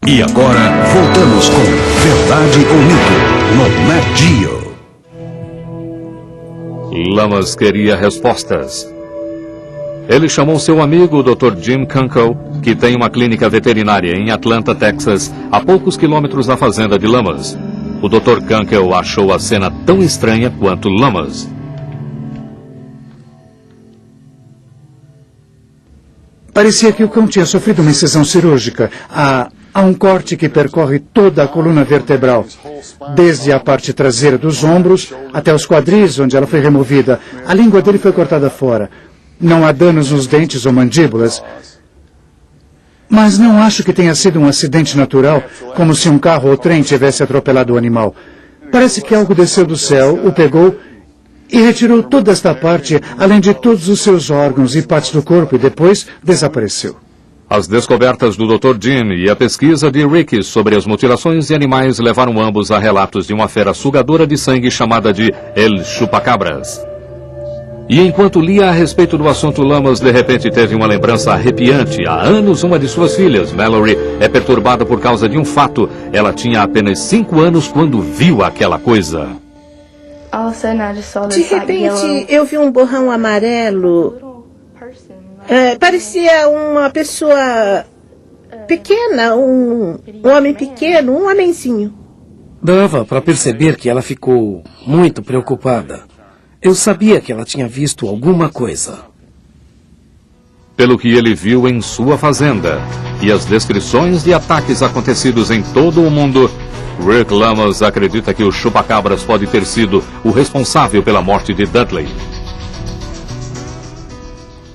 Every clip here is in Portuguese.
E agora, voltamos com Verdade ou Mito, no Nat Geo. Lamas queria respostas. Ele chamou seu amigo, Dr. Jim Kunkel, que tem uma clínica veterinária em Atlanta, Texas, a poucos quilômetros da fazenda de Lamas. O Dr. Kunkel achou a cena tão estranha quanto Lamas. Parecia que o cão tinha sofrido uma incisão cirúrgica. Há um corte que percorre toda a coluna vertebral, desde a parte traseira dos ombros até os quadris, onde ela foi removida. A língua dele foi cortada fora. Não há danos nos dentes ou mandíbulas. Mas não acho que tenha sido um acidente natural, como se um carro ou trem tivesse atropelado o animal. Parece que algo desceu do céu, o pegou e retirou toda esta parte, além de todos os seus órgãos e partes do corpo, e depois desapareceu. As descobertas do Dr. Jim e a pesquisa de Rick sobre as mutilações de animais levaram ambos a relatos de uma fera sugadora de sangue chamada de El Chupacabras. E enquanto lia a respeito do assunto, Lamas de repente teve uma lembrança arrepiante. Há anos, uma de suas filhas, Mallory, é perturbada por causa de um fato. Ela tinha apenas 5 anos quando viu aquela coisa. De repente, eu vi um borrão amarelo. Parecia uma pessoa pequena, um homem pequeno, um homenzinho. Dava para perceber que ela ficou muito preocupada. Eu sabia que ela tinha visto alguma coisa. Pelo que ele viu em sua fazenda e as descrições de ataques acontecidos em todo o mundo, Rick Lamas acredita que o chupacabras pode ter sido o responsável pela morte de Dudley.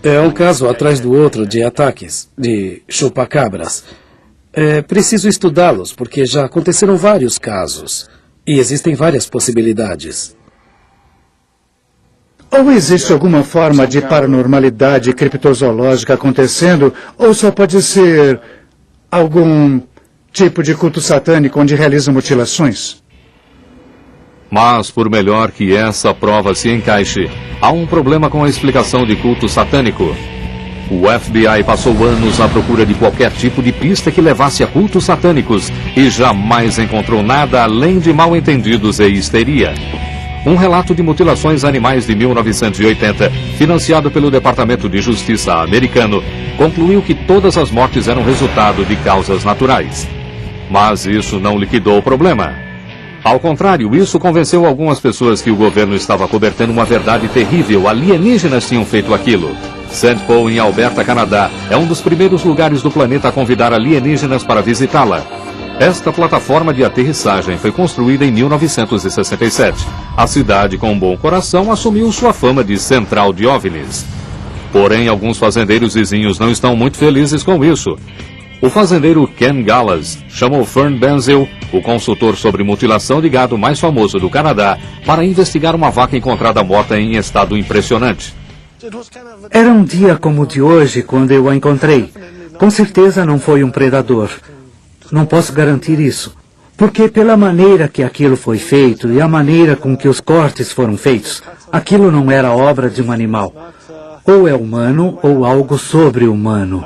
É um caso atrás do outro de ataques de chupacabras. É preciso estudá-los, porque já aconteceram vários casos. E existem várias possibilidades. Ou existe alguma forma de paranormalidade criptozoológica acontecendo, ou só pode ser algum tipo de culto satânico onde realizam mutilações. Mas, por melhor que essa prova se encaixe, há um problema com a explicação de culto satânico. O FBI passou anos à procura de qualquer tipo de pista que levasse a cultos satânicos e jamais encontrou nada além de mal-entendidos e histeria. Um relato de mutilações animais de 1980, financiado pelo Departamento de Justiça americano, concluiu que todas as mortes eram resultado de causas naturais. Mas isso não liquidou o problema. Ao contrário, isso convenceu algumas pessoas que o governo estava cobertando uma verdade terrível. Alienígenas tinham feito aquilo. St. Paul, em Alberta, Canadá, é um dos primeiros lugares do planeta a convidar alienígenas para visitá-la. Esta plataforma de aterrissagem foi construída em 1967. A cidade, com um bom coração, assumiu sua fama de central de OVNIs. Porém, alguns fazendeiros vizinhos não estão muito felizes com isso. O fazendeiro Ken Gallas chamou Fern Benzel, o consultor sobre mutilação de gado mais famoso do Canadá, para investigar uma vaca encontrada morta em estado impressionante. Era um dia como o de hoje quando eu a encontrei. Com certeza não foi um predador. Não posso garantir isso, porque pela maneira que aquilo foi feito e a maneira com que os cortes foram feitos, aquilo não era obra de um animal. Ou é humano ou algo sobre-humano.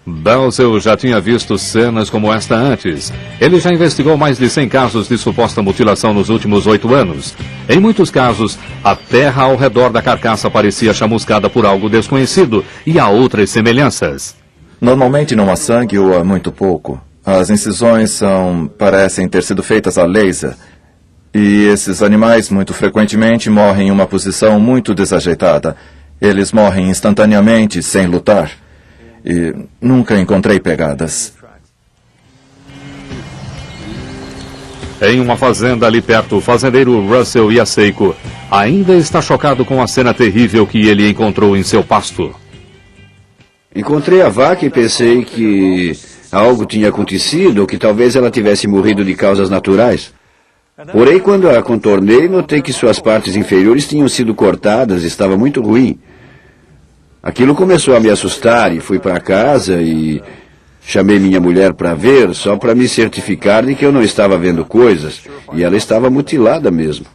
Benzel já tinha visto cenas como esta antes. Ele já investigou mais de 100 casos de suposta mutilação nos últimos 8 anos. Em muitos casos, a terra ao redor da carcaça parecia chamuscada por algo desconhecido e há outras semelhanças. Normalmente não há sangue ou há muito pouco. As incisões parecem ter sido feitas a laser. E esses animais, muito frequentemente, morrem em uma posição muito desajeitada. Eles morrem instantaneamente, sem lutar. E nunca encontrei pegadas. Em uma fazenda ali perto, o fazendeiro Russell Yaseiko ainda está chocado com a cena terrível que ele encontrou em seu pasto. Encontrei a vaca e pensei que algo tinha acontecido ou que talvez ela tivesse morrido de causas naturais. Porém, quando a contornei, notei que suas partes inferiores tinham sido cortadas e estava muito ruim. Aquilo começou a me assustar e fui para casa e chamei minha mulher para ver, só para me certificar de que eu não estava vendo coisas. E ela estava mutilada mesmo.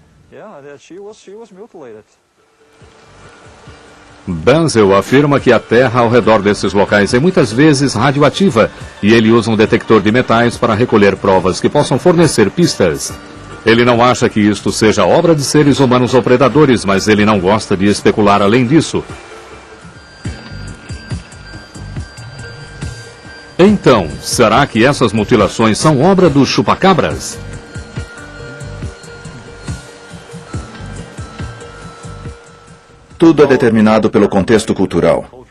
Benzel afirma que a terra ao redor desses locais é muitas vezes radioativa e ele usa um detector de metais para recolher provas que possam fornecer pistas. Ele não acha que isto seja obra de seres humanos ou predadores, mas ele não gosta de especular além disso. Então, será que essas mutilações são obra dos chupacabras? Tudo é determinado pelo contexto cultural.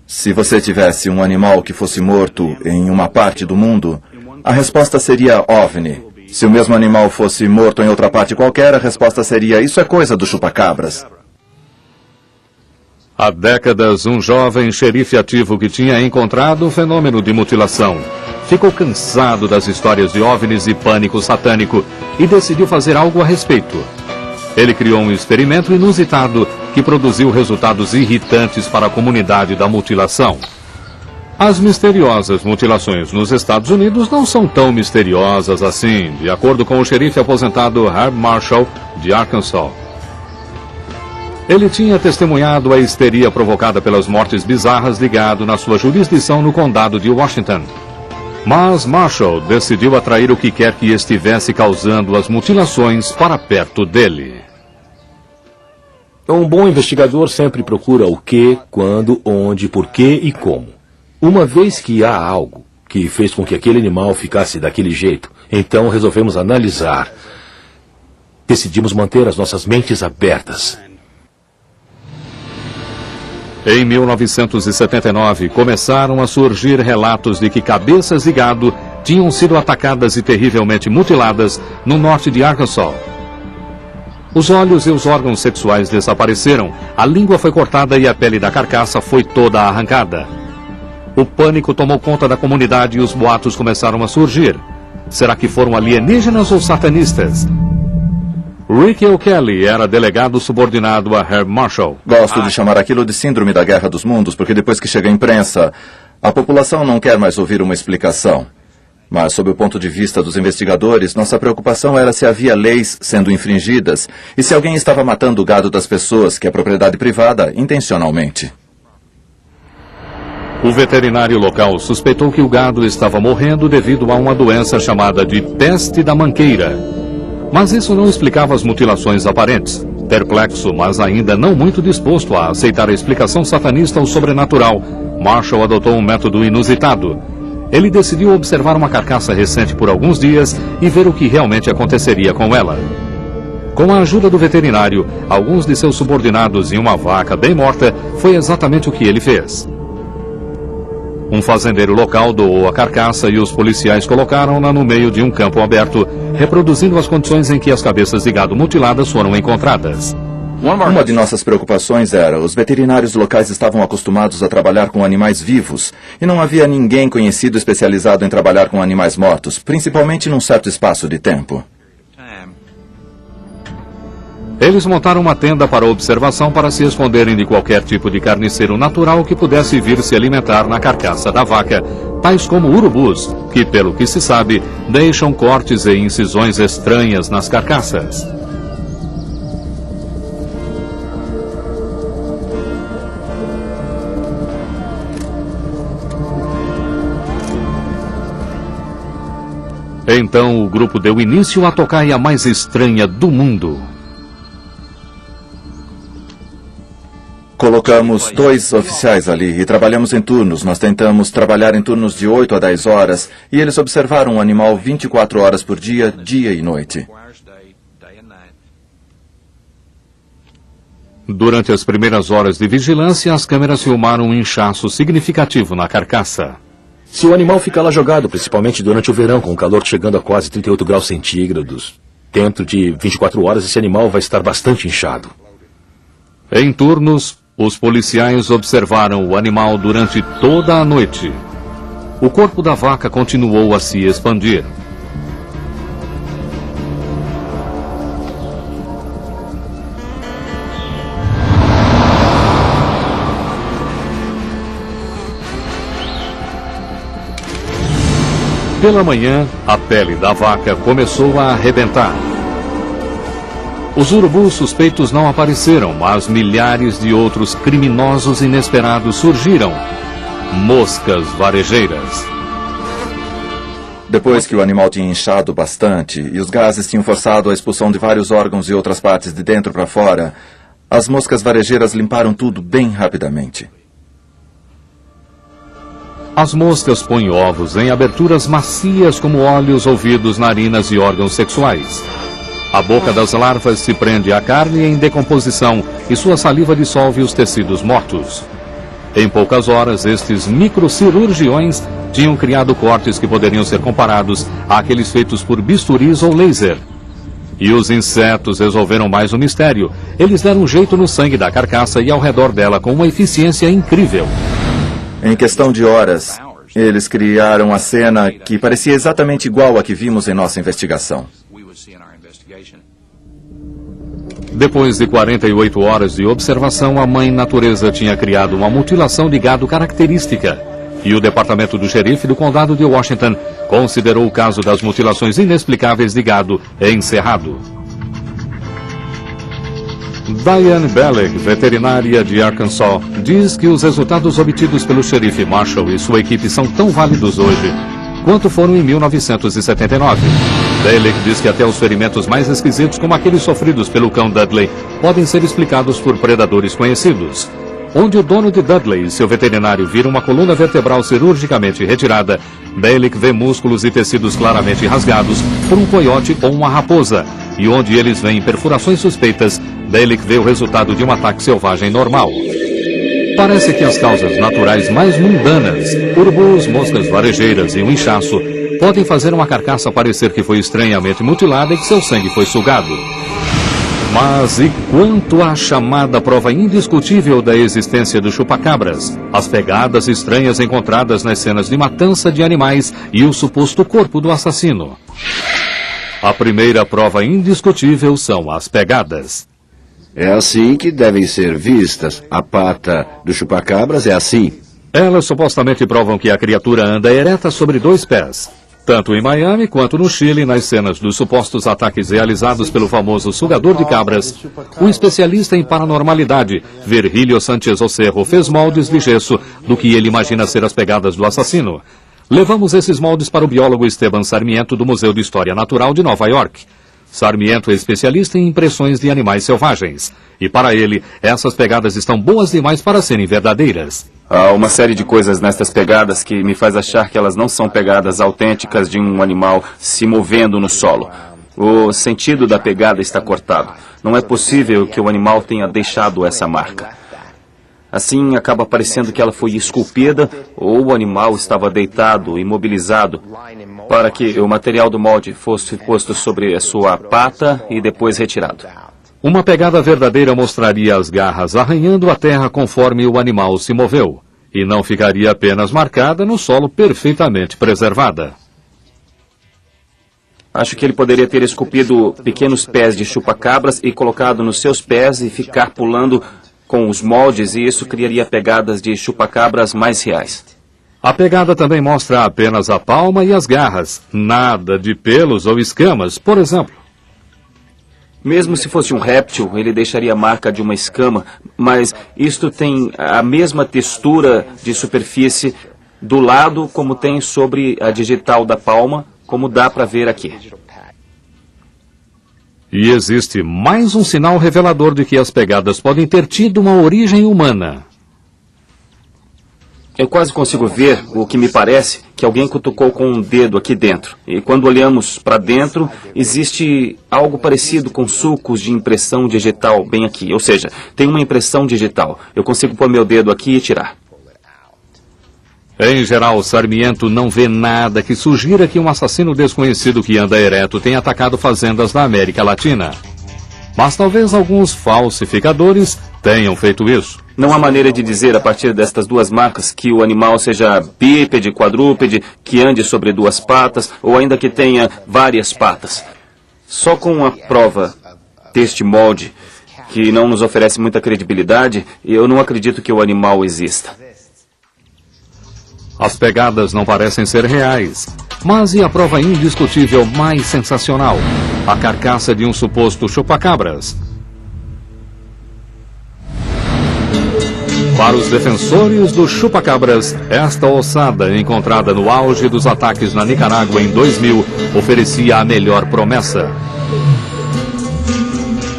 Se você tivesse um animal que fosse morto em uma parte do mundo, a resposta seria OVNI. Se o mesmo animal fosse morto em outra parte qualquer, a resposta seria: isso é coisa dos chupacabras. Há décadas, um jovem xerife ativo que tinha encontrado o fenômeno de mutilação ficou cansado das histórias de OVNIs e pânico satânico e decidiu fazer algo a respeito. Ele criou um experimento inusitado que produziu resultados irritantes para a comunidade da mutilação. As misteriosas mutilações nos Estados Unidos não são tão misteriosas assim, de acordo com o xerife aposentado Herb Marshall, de Arkansas. Ele tinha testemunhado a histeria provocada pelas mortes bizarras ligado na sua jurisdição no condado de Washington. Mas Marshall decidiu atrair o que quer que estivesse causando as mutilações para perto dele. Um bom investigador sempre procura o que, quando, onde, porquê e como. Uma vez que há algo que fez com que aquele animal ficasse daquele jeito, então resolvemos analisar. Decidimos manter as nossas mentes abertas. Em 1979, começaram a surgir relatos de que cabeças de gado tinham sido atacadas e terrivelmente mutiladas no norte de Arkansas. Os olhos e os órgãos sexuais desapareceram, a língua foi cortada e a pele da carcaça foi toda arrancada. O pânico tomou conta da comunidade e os boatos começaram a surgir. Será que foram alienígenas ou satanistas? Rick O'Kelly era delegado subordinado a Herb Marshall. Gosto de chamar aquilo de síndrome da Guerra dos Mundos, porque depois que chega a imprensa, a população não quer mais ouvir uma explicação. Mas, sob o ponto de vista dos investigadores, nossa preocupação era se havia leis sendo infringidas e se alguém estava matando o gado das pessoas, que é propriedade privada, intencionalmente. O veterinário local suspeitou que o gado estava morrendo devido a uma doença chamada de peste da manqueira. Mas isso não explicava as mutilações aparentes. Perplexo, mas ainda não muito disposto a aceitar a explicação satanista ou sobrenatural, Marshall adotou um método inusitado. Ele decidiu observar uma carcaça recente por alguns dias e ver o que realmente aconteceria com ela. Com a ajuda do veterinário, alguns de seus subordinados e uma vaca bem morta, foi exatamente o que ele fez. Um fazendeiro local doou a carcaça e os policiais colocaram-na no meio de um campo aberto, reproduzindo as condições em que as cabeças de gado mutiladas foram encontradas. Uma de nossas preocupações era: os veterinários locais estavam acostumados a trabalhar com animais vivos e não havia ninguém conhecido especializado em trabalhar com animais mortos, principalmente num certo espaço de tempo. Eles montaram uma tenda para observação para se esconderem de qualquer tipo de carniceiro natural que pudesse vir se alimentar na carcaça da vaca, tais como urubus, que, pelo que se sabe, deixam cortes e incisões estranhas nas carcaças. Então o grupo deu início à tocaia mais estranha do mundo. Colocamos 2 oficiais ali e trabalhamos em turnos. Nós tentamos trabalhar em turnos de 8 a 10 horas e eles observaram o animal 24 horas por dia, dia e noite. Durante as primeiras horas de vigilância, as câmeras filmaram um inchaço significativo na carcaça. Se o animal ficar lá jogado, principalmente durante o verão, com o calor chegando a quase 38 graus centígrados, dentro de 24 horas esse animal vai estar bastante inchado. Em turnos, os policiais observaram o animal durante toda a noite. O corpo da vaca continuou a se expandir. Pela manhã, a pele da vaca começou a arrebentar. Os urubus suspeitos não apareceram, mas milhares de outros criminosos inesperados surgiram. Moscas varejeiras. Depois que o animal tinha inchado bastante e os gases tinham forçado a expulsão de vários órgãos e outras partes de dentro para fora, as moscas varejeiras limparam tudo bem rapidamente. As moscas põem ovos em aberturas macias como olhos, ouvidos, narinas e órgãos sexuais. A boca das larvas se prende à carne em decomposição e sua saliva dissolve os tecidos mortos. Em poucas horas, estes microcirurgiões tinham criado cortes que poderiam ser comparados àqueles feitos por bisturis ou laser. E os insetos resolveram mais um mistério. Eles deram um jeito no sangue da carcaça e ao redor dela com uma eficiência incrível. Em questão de horas, eles criaram a cena que parecia exatamente igual à que vimos em nossa investigação. Depois de 48 horas de observação, a mãe natureza tinha criado uma mutilação de gado característica. E o departamento do xerife do condado de Washington considerou o caso das mutilações inexplicáveis de gado encerrado. Diane Belleg, veterinária de Arkansas, diz que os resultados obtidos pelo xerife Marshall e sua equipe são tão válidos hoje quanto foram em 1979. Belleg diz que até os ferimentos mais esquisitos, como aqueles sofridos pelo cão Dudley, podem ser explicados por predadores conhecidos. Onde o dono de Dudley e seu veterinário viram uma coluna vertebral cirurgicamente retirada, Belleg vê músculos e tecidos claramente rasgados por um coiote ou uma raposa. E onde eles veem perfurações suspeitas, Belleg vê o resultado de um ataque selvagem normal. Parece que as causas naturais mais mundanas, urubus, moscas varejeiras e um inchaço, podem fazer uma carcaça parecer que foi estranhamente mutilada e que seu sangue foi sugado. Mas e quanto à chamada prova indiscutível da existência do chupacabras, as pegadas estranhas encontradas nas cenas de matança de animais e o suposto corpo do assassino? A primeira prova indiscutível são as pegadas. É assim que devem ser vistas. A pata do chupacabras é assim. Elas supostamente provam que a criatura anda ereta sobre 2 pés. Tanto em Miami quanto no Chile, nas cenas dos supostos ataques realizados pelo famoso sugador de cabras, um especialista em paranormalidade, Virgílio Sánchez Ocerro, fez moldes de gesso do que ele imagina ser as pegadas do assassino. Levamos esses moldes para o biólogo Esteban Sarmiento, do Museu de História Natural de Nova York. Sarmiento é especialista em impressões de animais selvagens. E para ele, essas pegadas estão boas demais para serem verdadeiras. Há uma série de coisas nestas pegadas que me faz achar que elas não são pegadas autênticas de um animal se movendo no solo. O sentido da pegada está cortado. Não é possível que o animal tenha deixado essa marca. Assim, acaba parecendo que ela foi esculpida ou o animal estava deitado, imobilizado, para que o material do molde fosse posto sobre a sua pata e depois retirado. Uma pegada verdadeira mostraria as garras arranhando a terra conforme o animal se moveu, e não ficaria apenas marcada no solo perfeitamente preservada. Acho que ele poderia ter esculpido pequenos pés de chupacabras e colocado nos seus pés e ficar pulando com os moldes, e isso criaria pegadas de chupacabras mais reais. A pegada também mostra apenas a palma e as garras, nada de pelos ou escamas, por exemplo. Mesmo se fosse um réptil, ele deixaria a marca de uma escama, mas isto tem a mesma textura de superfície do lado como tem sobre a digital da palma, como dá para ver aqui. E existe mais um sinal revelador de que as pegadas podem ter tido uma origem humana. Eu quase consigo ver o que me parece que alguém cutucou com um dedo aqui dentro. E quando olhamos para dentro, existe algo parecido com sulcos de impressão digital bem aqui. Ou seja, tem uma impressão digital. Eu consigo pôr meu dedo aqui e tirar. Em geral, Sarmiento não vê nada que sugira que um assassino desconhecido que anda ereto tenha atacado fazendas da América Latina. Mas talvez alguns falsificadores tenham feito isso. Não há maneira de dizer, a partir destas duas marcas, que o animal seja bípede, quadrúpede, que ande sobre 2 patas, ou ainda que tenha várias patas. Só com a prova deste molde, que não nos oferece muita credibilidade, eu não acredito que o animal exista. As pegadas não parecem ser reais, mas e a prova indiscutível mais sensacional? a carcaça de um suposto chupacabras. Para os defensores do chupacabras, esta ossada, encontrada no auge dos ataques na Nicarágua em 2000, oferecia a melhor promessa.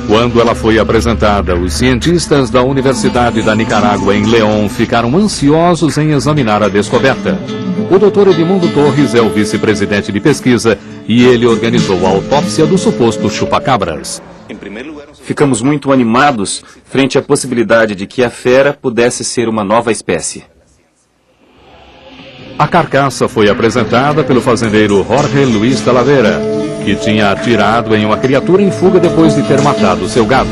Quando ela foi apresentada, os cientistas da Universidade da Nicarágua em León ficaram ansiosos em examinar a descoberta. O Dr. Edmundo Torres é o vice-presidente de pesquisa e ele organizou a autópsia do suposto chupacabras. Ficamos muito animados frente à possibilidade de que a fera pudesse ser uma nova espécie. A carcaça foi apresentada pelo fazendeiro Jorge Luis Talavera, que tinha atirado em uma criatura em fuga depois de ter matado seu gado.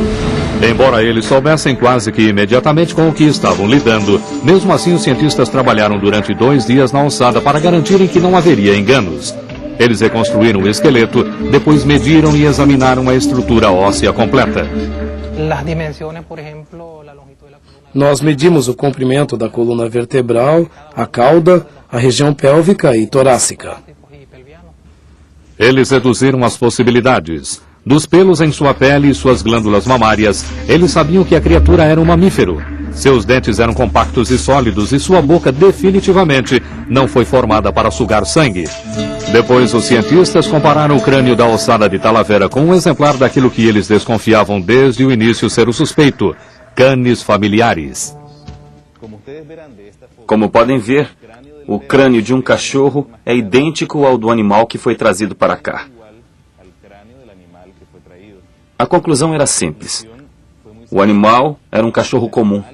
Embora eles soubessem quase que imediatamente com o que estavam lidando, mesmo assim os cientistas trabalharam durante 2 dias na ossada para garantirem que não haveria enganos. Eles reconstruíram o esqueleto, depois mediram e examinaram a estrutura óssea completa. Nós medimos o comprimento da coluna vertebral, a cauda, a região pélvica e torácica. Eles reduziram as possibilidades. Dos pelos em sua pele e suas glândulas mamárias, eles sabiam que a criatura era um mamífero. Seus dentes eram compactos e sólidos e sua boca definitivamente não foi formada para sugar sangue. Depois, os cientistas compararam o crânio da ossada de Talavera com um exemplar daquilo que eles desconfiavam desde o início ser o suspeito, canes familiares. Como podem ver, o crânio de um cachorro é idêntico ao do animal que foi trazido para cá. A conclusão era simples. O animal era um cachorro comum.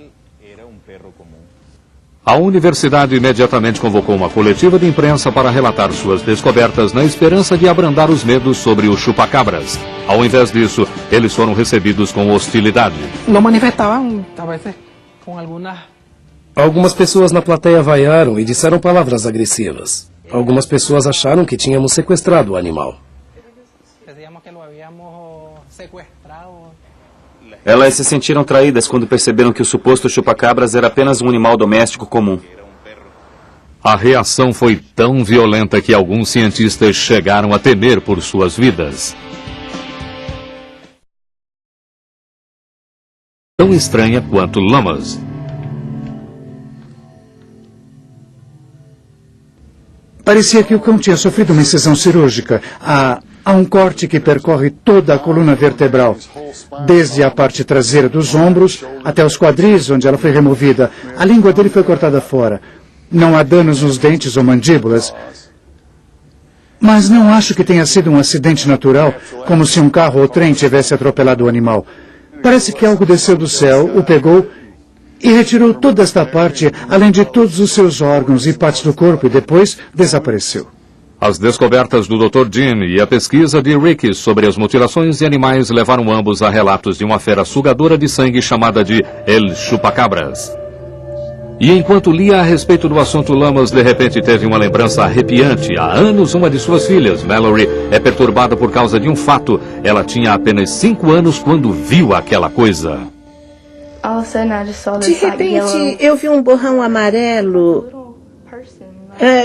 A universidade imediatamente convocou uma coletiva de imprensa para relatar suas descobertas na esperança de abrandar os medos sobre o chupacabras. Ao invés disso, eles foram recebidos com hostilidade. Algumas pessoas na plateia vaiaram e disseram palavras agressivas. Algumas pessoas acharam que tínhamos sequestrado o animal. Elas se sentiram traídas quando perceberam que o suposto chupacabras era apenas um animal doméstico comum. A reação foi tão violenta que alguns cientistas chegaram a temer por suas vidas. Tão estranha quanto lamas. Parecia que o cão tinha sofrido uma incisão cirúrgica. Há um corte que percorre toda a coluna vertebral, desde a parte traseira dos ombros até os quadris, onde ela foi removida. A língua dele foi cortada fora. Não há danos nos dentes ou mandíbulas. Mas não acho que tenha sido um acidente natural, como se um carro ou trem tivesse atropelado o animal. Parece que algo desceu do céu, o pegou e retirou toda esta parte, além de todos os seus órgãos e partes do corpo, e depois desapareceu. As descobertas do Dr. Jean e a pesquisa de Rick sobre as mutilações de animais levaram ambos a relatos de uma fera sugadora de sangue chamada de El Chupacabras. E enquanto lia a respeito do assunto, Lamas de repente teve uma lembrança arrepiante. Há anos, uma de suas filhas, Mallory, é perturbada por causa de um fato. Ela tinha apenas 5 anos quando viu aquela coisa. De repente, eu vi um borrão amarelo.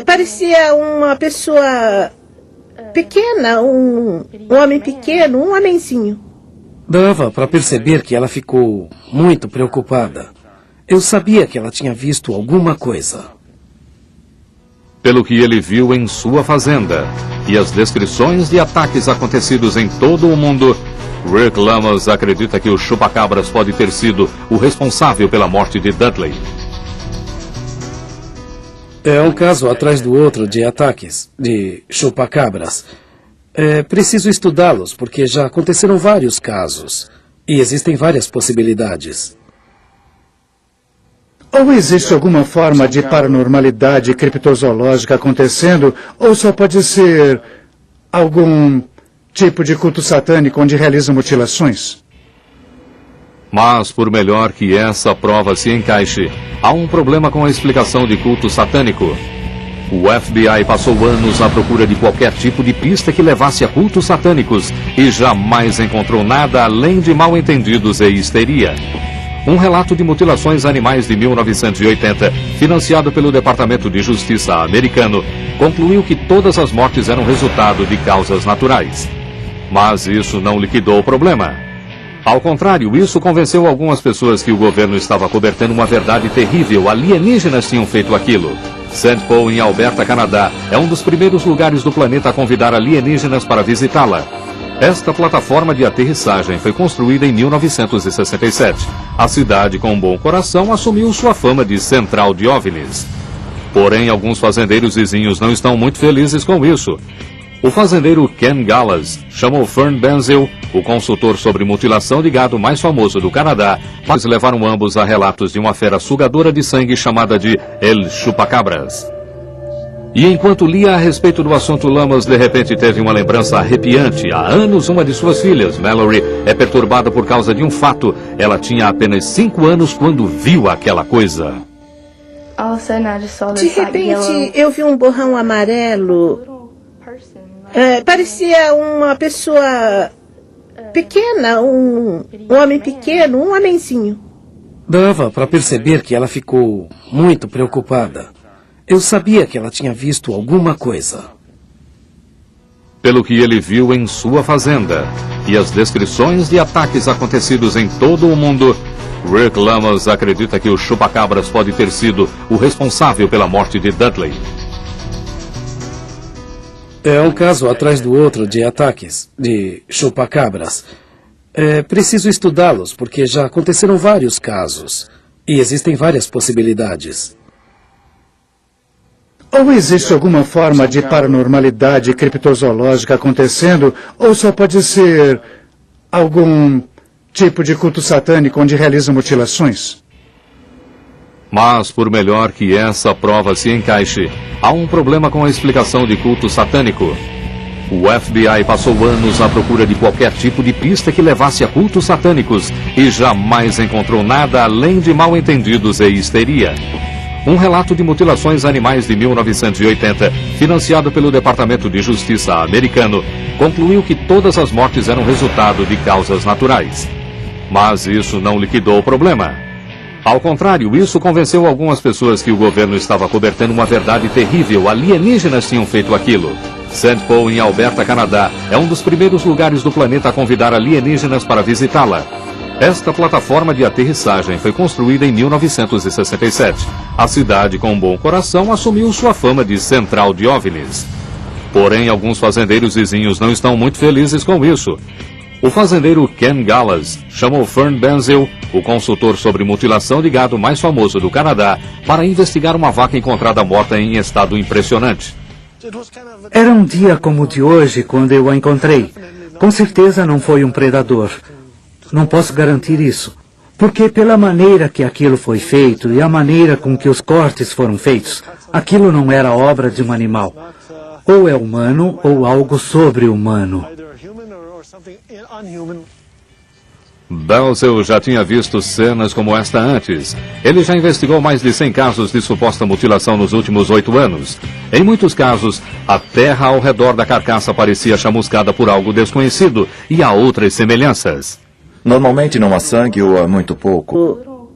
Parecia uma pessoa pequena, um homem pequeno, um homenzinho. Dava para perceber que ela ficou muito preocupada. Eu sabia que ela tinha visto alguma coisa. Pelo que ele viu em sua fazenda e as descrições de ataques acontecidos em todo o mundo, Rick Lamas acredita que o chupacabras pode ter sido o responsável pela morte de Dudley. É um caso atrás do outro de ataques de chupacabras. É preciso estudá-los, porque já aconteceram vários casos. E existem várias possibilidades. Ou existe alguma forma de paranormalidade criptozoológica acontecendo, ou só pode ser algum tipo de culto satânico onde realizam mutilações? Mas, por melhor que essa prova se encaixe, há um problema com a explicação de culto satânico. O FBI passou anos à procura de qualquer tipo de pista que levasse a cultos satânicos e jamais encontrou nada além de mal-entendidos e histeria. Um relato de mutilações animais de 1980, financiado pelo Departamento de Justiça americano, concluiu que todas as mortes eram resultado de causas naturais. Mas isso não liquidou o problema. Ao contrário, isso convenceu algumas pessoas que o governo estava cobertando uma verdade terrível. Alienígenas tinham feito aquilo. St. Paul, em Alberta, Canadá, é um dos primeiros lugares do planeta a convidar alienígenas para visitá-la. Esta plataforma de aterrissagem foi construída em 1967. A cidade, com um bom coração, assumiu sua fama de central de OVNIs. Porém, alguns fazendeiros vizinhos não estão muito felizes com isso. O fazendeiro Ken Gallas chamou Fern Benzel, o consultor sobre mutilação de gado mais famoso do Canadá, mas levaram ambos a relatos de uma fera sugadora de sangue chamada de El Chupacabras. E enquanto lia a respeito do assunto, Lamas de repente teve uma lembrança arrepiante. Há anos, uma de suas filhas, Mallory, é perturbada por causa de um fato. Ela tinha apenas 5 anos quando viu aquela coisa. De repente, eu vi um borrão amarelo. Parecia uma pessoa pequena, um homem pequeno, um homenzinho. Dava para perceber que ela ficou muito preocupada. Eu sabia que ela tinha visto alguma coisa. Pelo que ele viu em sua fazenda e as descrições de ataques acontecidos em todo o mundo, Rick Lamas acredita que o chupacabras pode ter sido o responsável pela morte de Dudley. É um caso atrás do outro de ataques de chupacabras. É preciso estudá-los, porque já aconteceram vários casos. E existem várias possibilidades. Ou existe alguma forma de paranormalidade criptozoológica acontecendo, ou só pode ser algum tipo de culto satânico onde realizam mutilações? Mas, por melhor que essa prova se encaixe, há um problema com a explicação de culto satânico. O FBI passou anos à procura de qualquer tipo de pista que levasse a cultos satânicos e jamais encontrou nada além de mal-entendidos e histeria. Um relato de mutilações animais de 1980, financiado pelo Departamento de Justiça americano, concluiu que todas as mortes eram resultado de causas naturais. Mas isso não liquidou o problema. Ao contrário, isso convenceu algumas pessoas que o governo estava cobertando uma verdade terrível. Alienígenas tinham feito aquilo. St. Paul, em Alberta, Canadá, é um dos primeiros lugares do planeta a convidar alienígenas para visitá-la. Esta plataforma de aterrissagem foi construída em 1967. A cidade, com um bom coração, assumiu sua fama de central de OVNIs. Porém, alguns fazendeiros vizinhos não estão muito felizes com isso. O fazendeiro Ken Gallas chamou Fern Benzel, o consultor sobre mutilação de gado mais famoso do Canadá, para investigar uma vaca encontrada morta em estado impressionante. Era um dia como o de hoje quando eu a encontrei. Com certeza não foi um predador. Não posso garantir isso, porque pela maneira que aquilo foi feito e a maneira com que os cortes foram feitos, aquilo não era obra de um animal. Ou é humano ou algo sobre-humano. Benzel já tinha visto cenas como esta antes. Ele já investigou mais de 100 casos de suposta mutilação nos últimos 8 anos. Em muitos casos, a terra ao redor da carcaça parecia chamuscada por algo desconhecido e há outras semelhanças. Normalmente não há sangue ou há muito pouco.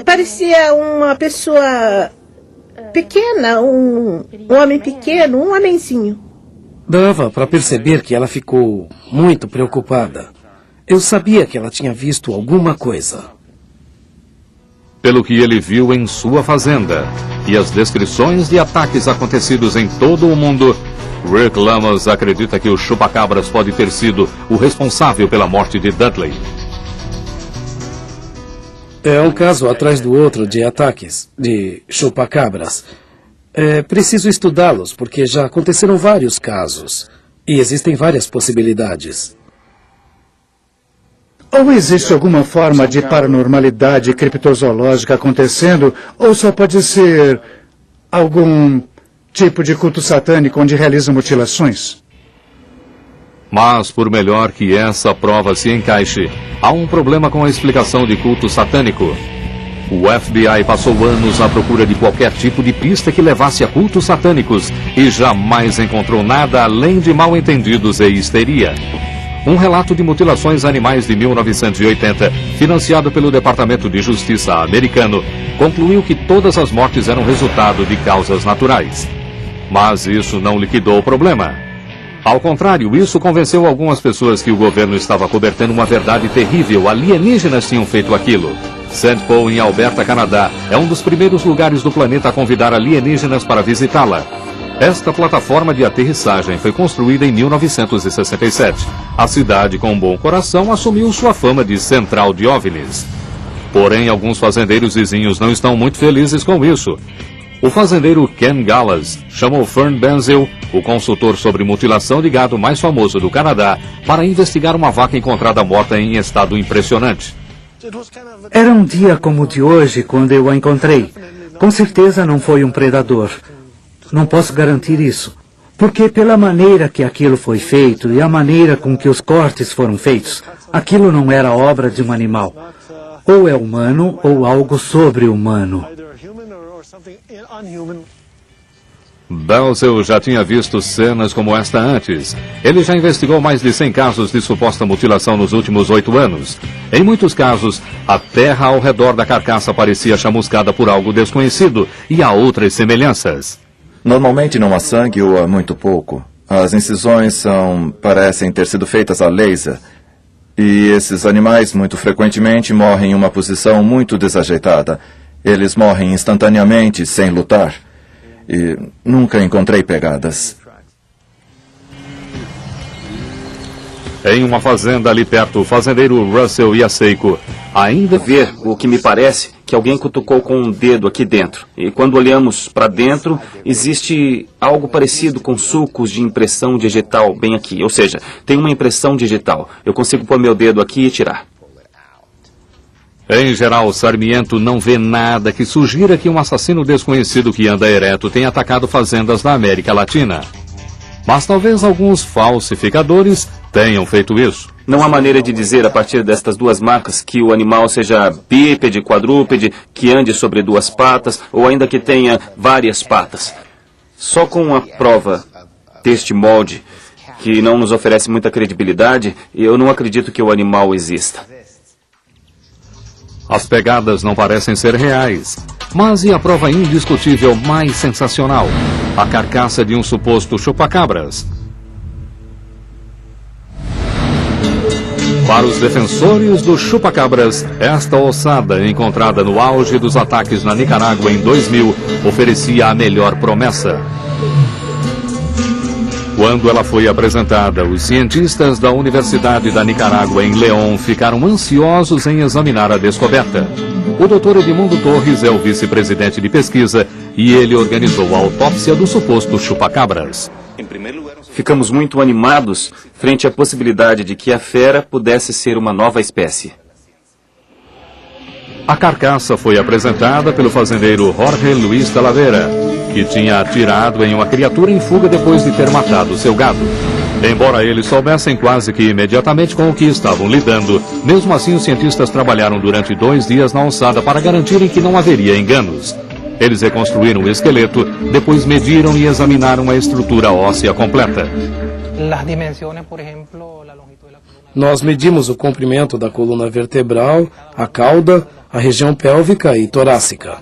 Parecia uma pessoa pequena, um homem pequeno, um homenzinho. Dava para perceber que ela ficou muito preocupada. Eu sabia que ela tinha visto alguma coisa. Pelo que ele viu em sua fazenda e as descrições de ataques acontecidos em todo o mundo, Rick Lamas acredita que o chupacabras pode ter sido o responsável pela morte de Dudley. É um caso atrás do outro de ataques de chupacabras. É preciso estudá-los, porque já aconteceram vários casos. E existem várias possibilidades. Ou existe alguma forma de paranormalidade criptozoológica acontecendo, ou só pode ser algum tipo de culto satânico onde realizam mutilações? Mas, por melhor que essa prova se encaixe, há um problema com a explicação de culto satânico. O FBI passou anos à procura de qualquer tipo de pista que levasse a cultos satânicos e jamais encontrou nada além de mal-entendidos e histeria. Um relato de mutilações animais de 1980, financiado pelo Departamento de Justiça americano, concluiu que todas as mortes eram resultado de causas naturais. Mas isso não liquidou o problema. Ao contrário, isso convenceu algumas pessoas que o governo estava cobertando uma verdade terrível. Alienígenas tinham feito aquilo. St. Paul, em Alberta, Canadá, é um dos primeiros lugares do planeta a convidar alienígenas para visitá-la. Esta plataforma de aterrissagem foi construída em 1967. A cidade, com um bom coração, assumiu sua fama de central de OVNIs. Porém, alguns fazendeiros vizinhos não estão muito felizes com isso. O fazendeiro Ken Gallas chamou Fern Benzel, o consultor sobre mutilação de gado mais famoso do Canadá, para investigar uma vaca encontrada morta em estado impressionante. Era um dia como o de hoje quando eu a encontrei. Com certeza não foi um predador. Não posso garantir isso. Porque pela maneira que aquilo foi feito e a maneira com que os cortes foram feitos, aquilo não era obra de um animal. Ou é humano ou algo sobre-humano. Benzel já tinha visto cenas como esta antes. Ele já investigou mais de 100 casos de suposta mutilação nos últimos 8 anos. Em muitos casos, a terra ao redor da carcaça parecia chamuscada por algo desconhecido e há outras semelhanças. Normalmente não há sangue ou há muito pouco. As incisões parecem ter sido feitas a laser. E esses animais, muito frequentemente, morrem em uma posição muito desajeitada. Eles morrem instantaneamente, sem lutar. E nunca encontrei pegadas. Em uma fazenda ali perto, o fazendeiro Russell Yaseiko ainda vê o que me parece que alguém cutucou com um dedo aqui dentro. E quando olhamos para dentro, existe algo parecido com sulcos de impressão digital bem aqui. Ou seja, tem uma impressão digital. Eu consigo pôr meu dedo aqui e tirar. Em geral, Sarmiento não vê nada que sugira que um assassino desconhecido que anda ereto tenha atacado fazendas na América Latina. Mas talvez alguns falsificadores tenham feito isso. Não há maneira de dizer a partir destas duas marcas que o animal seja bípede, quadrúpede, que ande sobre 2 patas ou ainda que tenha várias patas. Só com a prova deste molde, que não nos oferece muita credibilidade, eu não acredito que o animal exista. As pegadas não parecem ser reais. Mas e a prova indiscutível mais sensacional? A carcaça de um suposto chupacabras. Para os defensores do chupacabras, esta ossada, encontrada no auge dos ataques na Nicarágua em 2000, oferecia a melhor promessa. Quando ela foi apresentada, os cientistas da Universidade da Nicarágua em León ficaram ansiosos em examinar a descoberta. O Dr. Edmundo Torres é o vice-presidente de pesquisa e ele organizou a autópsia do suposto chupacabras. Ficamos muito animados frente à possibilidade de que a fera pudesse ser uma nova espécie. A carcaça foi apresentada pelo fazendeiro Jorge Luis Talavera, que tinha atirado em uma criatura em fuga depois de ter matado seu gado. Embora eles soubessem quase que imediatamente com o que estavam lidando, mesmo assim os cientistas trabalharam durante 2 dias na ossada para garantirem que não haveria enganos. Eles reconstruíram o esqueleto, depois mediram e examinaram a estrutura óssea completa. Nós medimos o comprimento da coluna vertebral, a cauda, a região pélvica e torácica.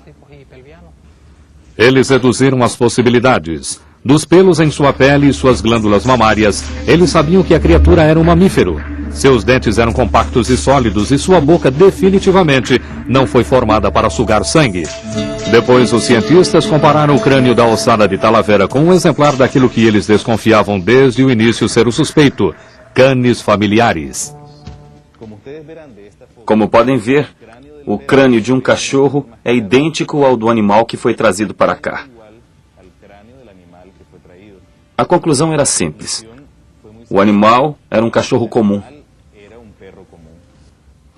Eles reduziram as possibilidades. Dos pelos em sua pele e suas glândulas mamárias, eles sabiam que a criatura era um mamífero. Seus dentes eram compactos e sólidos e sua boca definitivamente não foi formada para sugar sangue. Depois, os cientistas compararam o crânio da ossada de Talavera com um exemplar daquilo que eles desconfiavam desde o início ser o suspeito, canis familiares. Como podem ver, o crânio de um cachorro é idêntico ao do animal que foi trazido para cá. A conclusão era simples. O animal era um cachorro comum.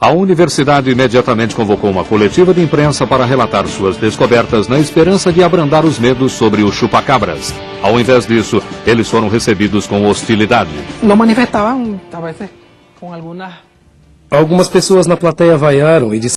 A universidade imediatamente convocou uma coletiva de imprensa para relatar suas descobertas na esperança de abrandar os medos sobre o chupacabras. Ao invés disso, eles foram recebidos com hostilidade. Algumas pessoas na plateia vaiaram e disseram